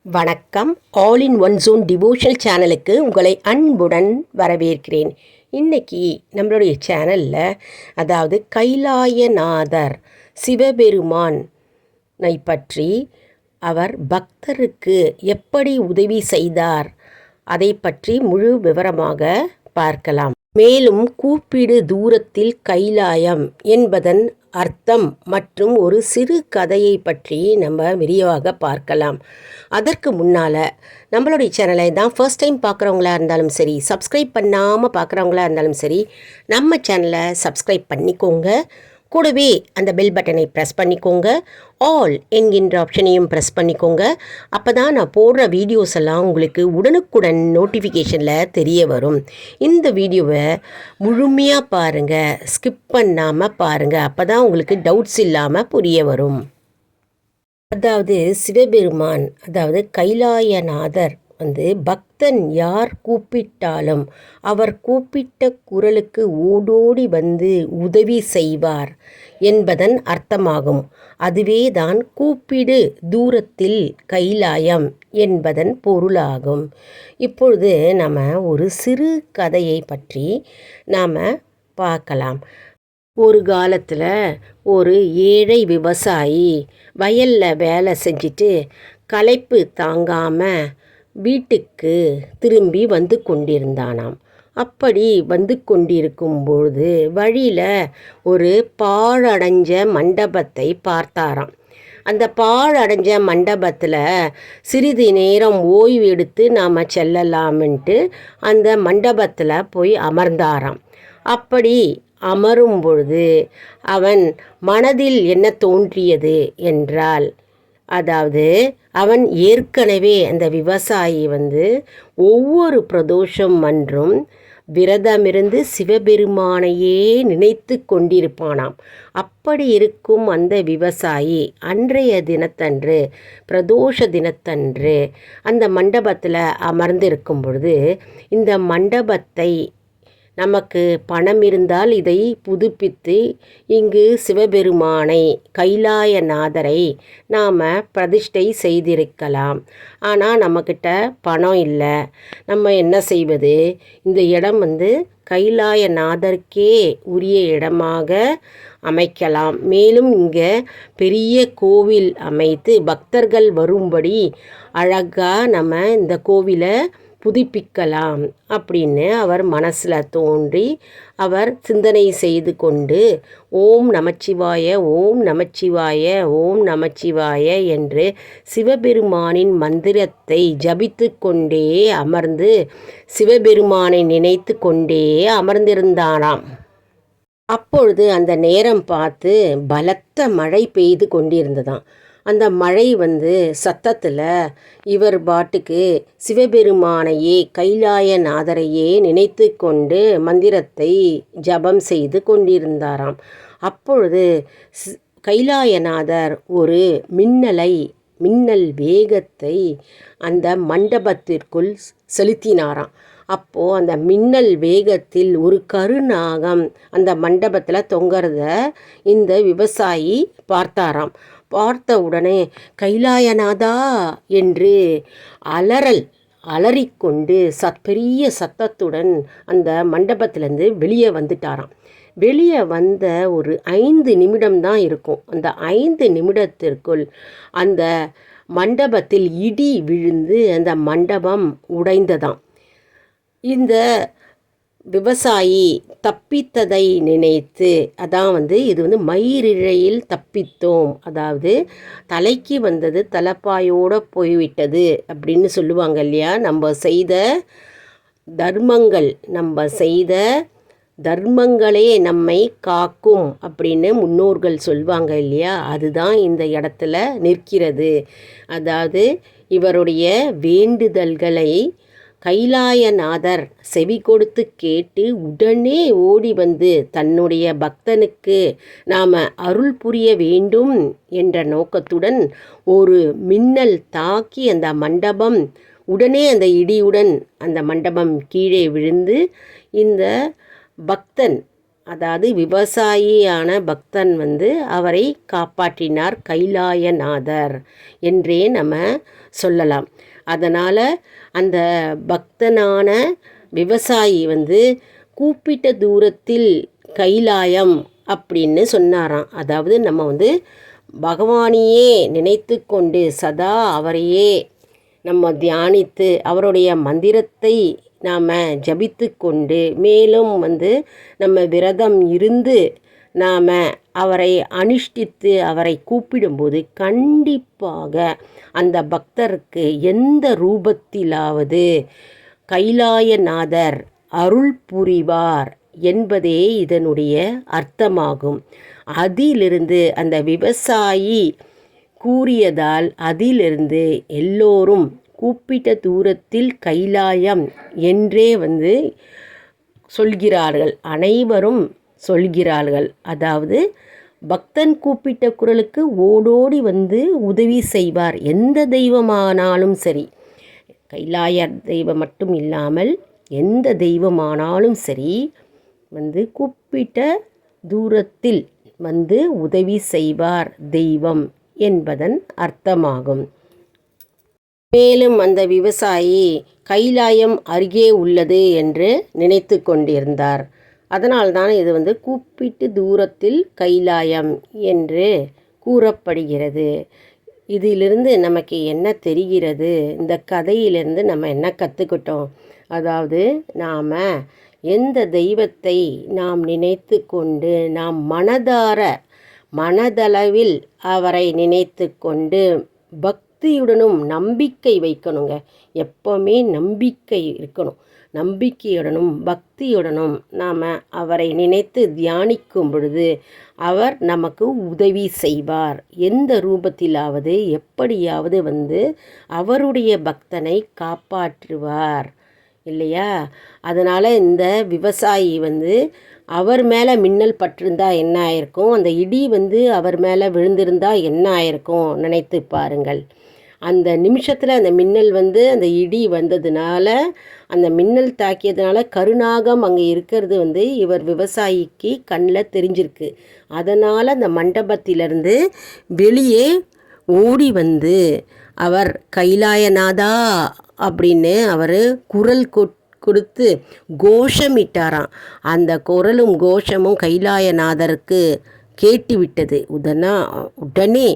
வணக்கம். All in one zone devotional சேனலுக்கு உங்களை அன்புடன் வரவேற்கிறேன். இன்னைக்கு நம்மளுடைய சேனலில் அதாவது கைலாயநாதர் சிவபெருமானை பற்றி அவர் பக்தருக்கு எப்படி உதவி செய்தார் அதை பற்றி முழு விவரமாக பார்க்கலாம். மேலும் கூப்பிடு தூரத்தில் கைலாயம் என்பதன் அர்த்தம் மற்றும் ஒரு சிறு கதையை பற்றி நம்ம விரிவாக பார்க்கலாம். அதற்கு முன்னால் நம்மளுடைய சேனலை தான் ஃபர்ஸ்ட் டைம் பார்க்குறவங்களா இருந்தாலும் சரி, சப்ஸ்கிரைப் பண்ணாமல் பார்க்குறவங்களா இருந்தாலும் சரி, நம்ம சேனலை சப்ஸ்கிரைப் பண்ணிக்கோங்க. கூடவே அந்த பெல் பட்டனை ப்ரெஸ் பண்ணிக்கோங்க. ஆல் என்கின்ற ஆப்ஷனையும் ப்ரெஸ் பண்ணிக்கோங்க. அப்போ தான் நான் போடுற வீடியோஸ் எல்லாம் உங்களுக்கு உடனுக்குடன் நோட்டிஃபிகேஷனில் தெரிய வரும். இந்த வீடியோவை முழுமையாக பாருங்கள், ஸ்கிப் பண்ணாமல் பாருங்கள். அப்போ தான் உங்களுக்கு டவுட்ஸ் இல்லாமல் புரிய வரும். அதாவது சிவபெருமான், அதாவது கைலாயநாதர் பக்தன் யார் கூப்பிட்டாலும் அவர் கூப்பிட்ட குரலுக்கு ஓடோடி வந்து உதவி செய்வார் என்பதன் அர்த்தமாகும். அதுவே தான் கூப்பிடு தூரத்தில் கைலாயம் என்பதன் பொருளாகும். இப்பொழுது நம்ம ஒரு சிறு கதையை பற்றி நாம் பார்க்கலாம். ஒரு காலத்தில் ஒரு ஏழை விவசாயி வயலில் வேலை செஞ்சுட்டு களைப்பு தாங்காமல் வீட்டுக்கு திரும்பி வந்து கொண்டிருந்தானாம். அப்படி வந்து கொண்டிருக்கும் பொழுது வழியில் ஒரு பாழடைஞ்ச மண்டபத்தை பார்த்தாராம். அந்த பாழடைஞ்ச மண்டபத்தில் சிறிது நேரம் ஓய்வு எடுத்து நாம் செல்லலாம்ன்ட்டு அந்த மண்டபத்தில் போய் அமர்ந்தாராம். அப்படி அமரும் பொழுது அவன் மனதில் என்ன தோன்றியது என்றால், அதாவது அவன் ஏற்கனவே அந்த விவசாயி ஒவ்வொரு பிரதோஷம் அன்றும் விரதமிருந்து சிவபெருமானையே நினைத்து கொண்டிருப்பானாம். அப்படி இருக்கும் அந்த விவசாயி அன்றைய தினத்தன்று, பிரதோஷ தினத்தன்று அந்த மண்டபத்தில் அமர்ந்திருக்கும் பொழுது, இந்த மண்டபத்தை நமக்கு பணம் இருந்தால் இதை புதுப்பித்து இங்கு சிவபெருமானை, கைலாயநாதரை நாம் பிரதிஷ்டை செய்திருக்கலாம். ஆனால் நம்மக்கிட்ட பணம் இல்லை. நம்ம என்ன செய்வது? இந்த இடம் கைலாயநாதருக்கே உரிய இடமாக அமைக்கலாம். மேலும் இங்கே பெரிய கோவில் அமைத்து பக்தர்கள் வரும்படி அழகாக நம்ம இந்த கோவிலை புதுப்பிக்கலாம் அப்படின்னு அவர் மனசில் தோன்றி அவர் சிந்தனை செய்து கொண்டு ஓம் நமச்சிவாய, ஓம் நமச்சிவாய, ஓம் நமச்சிவாய என்று சிவபெருமானின் மந்திரத்தை ஜபித்து கொண்டே அமர்ந்து சிவபெருமானை நினைத்து கொண்டே அமர்ந்திருந்தானாம். அப்பொழுது அந்த நேரம் பார்த்து பலத்த மழை பெய்து கொண்டிருந்ததாம். அந்த மழை சத்தத்தில் இவர் பாட்டுக்கு சிவபெருமானையே, கைலாயநாதரையே நினைத்து கொண்டு மந்திரத்தை ஜபம் செய்து கொண்டிருந்தாராம். அப்பொழுது கைலாயநாதர் ஒரு மின்னல் வேகத்தை அந்த மண்டபத்திற்குள் செலுத்தினாராம். அப்போது அந்த மின்னல் வேகத்தில் ஒரு கருநாகம் அந்த மண்டபத்தில் தொங்குறத இந்த விவசாயி பார்த்தாராம். பார்த்த உடனே கைலாயநாதா என்று அலறிக்கொண்டு பெரிய சத்தத்துடன் அந்த மண்டபத்திலேருந்து வெளியே வந்துட்டாராம். வெளியே வந்த ஒரு 5 நிமிடம்தான் இருக்கும். அந்த 5 நிமிடத்திற்குள் அந்த மண்டபத்தில் இடி விழுந்து அந்த மண்டபம் உடைந்ததாம். இந்த விவசாயி தப்பித்ததை நினைத்து, அதான் இது மயிரிழையில் தப்பித்தோம், அதாவது தலைக்கு வந்தது தலைப்பாயோடு போய்விட்டது அப்படின்னு சொல்லுவாங்க இல்லையா. நம்ம செய்த தர்மங்களே நம்மை காக்கும் அப்படின்னு முன்னோர்கள் சொல்வாங்க இல்லையா. அதுதான் இந்த இடத்துல நிற்கிறது. அதாவது இவருடைய வேண்டுதல்களை கைலாயநாதர் செவி கொடுத்து கேட்டு உடனே ஓடி வந்து தன்னுடைய பக்தனுக்கு நாம் அருள் புரிய வேண்டும் என்ற நோக்கத்துடன் ஒரு மின்னல் தாக்கி அந்த மண்டபம் உடனே அந்த இடியுடன் அந்த மண்டபம் கீழே விழுந்து இந்த பக்தன் அதாவது விவசாயியான பக்தன் வந்து அவரை காப்பாற்றினார் கைலாயநாதர் என்றே நம்ம சொல்லலாம். அதனால் அந்த பக்தனான விவசாயி வந்து கூப்பிட்ட தூரத்தில் கைலாயம் அப்படின்னு சொன்னாராம். அதாவது நம்ம வந்து பகவானையே நினைத்து கொண்டு சதா அவரையே நம்ம தியானித்து அவருடைய மந்திரத்தை நாம் ஜபித்து கொண்டு மேலும் வந்து நம்ம விரதம் இருந்து நாம் அவரை அனுஷ்டித்து அவரை கூப்பிடும்போது கண்டிப்பாக அந்த பக்தருக்கு எந்த ரூபத்திலாவது கைலாயநாதர் அருள் புரிவார் என்பதே இதனுடைய அர்த்தமாகும். அதிலிருந்து அந்த விவசாயி கூறியதால் அதிலிருந்து எல்லோரும் கூப்பிட்ட தூரத்தில் கைலாயம் என்றே வந்து சொல்கிறார்கள், அனைவரும் சொல்கிறார்கள். அதாவது பக்தன் கூப்பிட்ட குரலுக்கு ஓடோடி வந்து உதவி செய்வார். எந்த தெய்வமானாலும் சரி, கைலாய தெய்வம் மட்டும் இல்லாமல் எந்த தெய்வமானாலும் சரி வந்து கூப்பிட்ட தூரத்தில் வந்து உதவி செய்வார் தெய்வம் என்பதன் அர்த்தமாகும். மேலும் அந்த விவசாயி கைலாயம் அருகே உள்ளது என்று நினைத்து கொண்டிருந்தார். அதனால்தான் இது வந்து கூப்பிட்டு தூரத்தில் கைலாயம் என்று கூறப்படுகிறது. இதிலிருந்து நமக்கு என்ன தெரிகிறது? இந்த கதையிலிருந்து நம்ம என்ன கற்றுக்கிட்டோம்? அதாவது நாம் எந்த தெய்வத்தை நாம் நினைத்து கொண்டு நாம் மனதளவில் அவரை நினைத்து கொண்டு பக்தியுடனும் நம்பிக்கை வைக்கணுங்க. எப்போவுமே நம்பிக்கை இருக்கணும். நம்பிக்கையுடனும் பக்தியுடனும் நாம் அவரை நினைத்து தியானிக்கும் பொழுது அவர் நமக்கு உதவி செய்வார். எந்த ரூபத்திலாவது எப்படியாவது வந்து அவருடைய பக்தனை காப்பாற்றுவார் இல்லையா? அதனால் இந்த விவசாயி வந்து அவர் மேலே மின்னல் பட்டிருந்தா என்ன ஆயிருக்கும், அந்த இடி வந்து அவர் மேலே விழுந்திருந்தா என்ன ஆயிருக்கும் நினைத்து பாருங்கள். அந்த நிமிஷத்தில் அந்த மின்னல் வந்து அந்த இடி வந்ததுனால அந்த மின்னல் தாக்கியதுனால கருநாகம் அங்கே இருக்கிறது வந்து இவர் விவசாயிக்கு கண்ணில் தெரிஞ்சிருக்கு. அதனால் அந்த மண்டபத்திலிருந்து வெளியே ஓடி வந்து அவர் கைலாயநாதா அப்படின்னு அவர் குரல் கொடுத்து கோஷமிட்டாராம். அந்த குரலும் கோஷமும் கைலாயநாதருக்கு கேட்டுவிட்டது. உடனே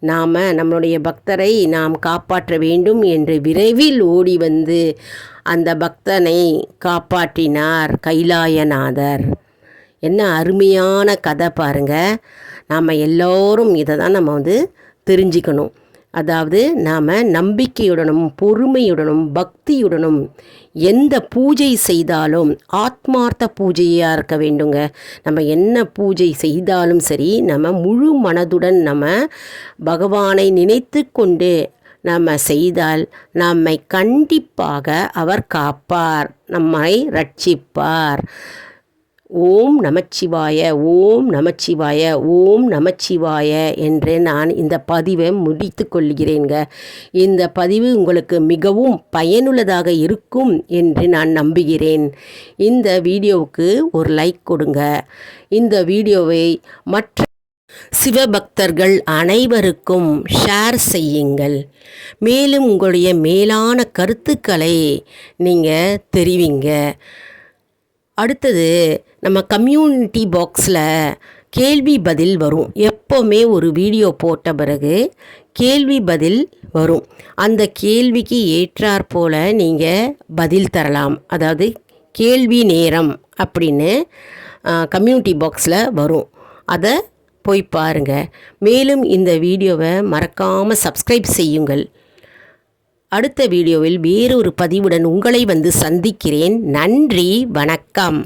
நாம் நம்மளுடைய பக்தரை நாம் காப்பாற்ற வேண்டும் என்று விரைவில் ஓடி வந்து அந்த பக்தனை காப்பாற்றினார் கைலாயநாதர். என்ன அருமையான கதை பாருங்கள். நாம் எல்லோரும் இதை தான் நம்ம வந்து தெரிஞ்சுக்கணும். அதாவது நாம் நம்பிக்கையுடனும் பொறுமையுடனும் பக்தியுடனும் எந்த பூஜை செய்தாலும் ஆத்மார்த்த பூஜையாக இருக்க வேண்டுங்க. நம்ம என்ன பூஜை செய்தாலும் சரி நம்ம முழு மனதுடன் நம்ம பகவானை நினைத்து கொண்டு நம்ம செய்தால் நம்மை கண்டிப்பாக அவர் காப்பார், நம்மை ரட்சிப்பார். ஓம் நமச்சிவாய, ஓம் நமச்சிவாய, ஓம் நமச்சிவாய என்று நான் இந்த பதிவை முடித்து கொள்கிறேங்க. இந்த பதிவு உங்களுக்கு மிகவும் பயனுள்ளதாக இருக்கும் என்று நான் நம்புகிறேன். இந்த வீடியோவுக்கு ஒரு லைக் கொடுங்க. இந்த வீடியோவை மற்ற சிவபக்தர்கள் அனைவருக்கும் ஷேர் செய்யுங்கள். மேலும் உங்களுடைய மேலான கருத்துக்களை நீங்கள் தெரிவிங்க. அடுத்தது நம்ம கம்யூனிட்டி பாக்ஸில் கேள்வி பதில் வரும். எப்போவுமே ஒரு வீடியோ போட்ட பிறகு கேள்வி பதில் வரும். அந்த கேள்விக்கு ஏற்றாற்போல் நீங்கள் பதில் தரலாம். அதாவது கேள்வி நேரம் அப்படின்னு கம்யூனிட்டி பாக்ஸில் வரும். அதை போய் பாருங்கள். மேலும் இந்த வீடியோவை மறக்காமல் சப்ஸ்கிரைப் செய்யுங்கள். அடுத்த வீடியோவில் வேறொரு பதிவுடன் உங்களை வந்து சந்திக்கிறேன். நன்றி, வணக்கம்.